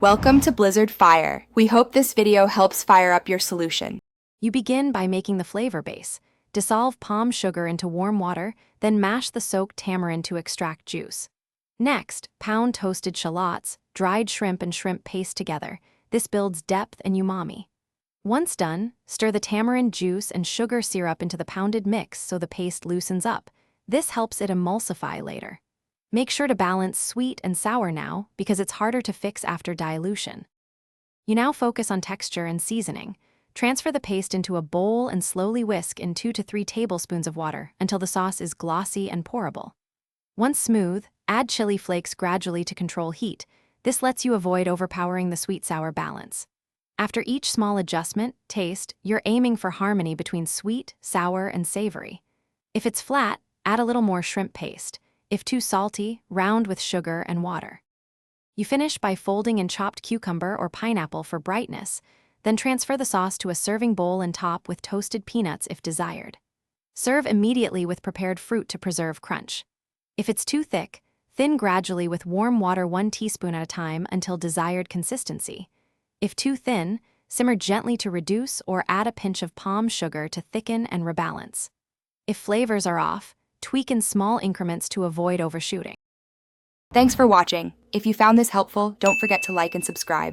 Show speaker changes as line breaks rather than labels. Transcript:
Welcome to Blizzard Fire. We hope this video helps fire up your solution.
You begin by making the flavor base. Dissolve palm sugar into warm water, then mash the soaked tamarind to extract juice. Next, pound toasted shallots, dried shrimp and shrimp paste together. This builds depth and umami. Once done, stir the tamarind juice and sugar syrup into the pounded mix so the paste loosens up. This helps it emulsify later. Make sure to balance sweet and sour now because it's harder to fix after dilution. You now focus on texture and seasoning. Transfer the paste into a bowl and slowly whisk in 2 to 3 tablespoons of water until the sauce is glossy and pourable. Once smooth, add chili flakes gradually to control heat. This lets you avoid overpowering the sweet-sour balance. After each small adjustment, taste, you're aiming for harmony between sweet, sour, and savory. If it's flat, add a little more shrimp paste. If too salty, round with sugar and water. You finish by folding in chopped cucumber or pineapple for brightness, then transfer the sauce to a serving bowl and top with toasted peanuts if desired. Serve immediately with prepared fruit to preserve crunch. If it's too thick, thin gradually with warm water 1 teaspoon at a time until desired consistency. If too thin, simmer gently to reduce or add a pinch of palm sugar to thicken and rebalance. If flavors are off, tweak in small increments to avoid overshooting.
Thanks for watching. If you found this helpful, don't forget to like and subscribe.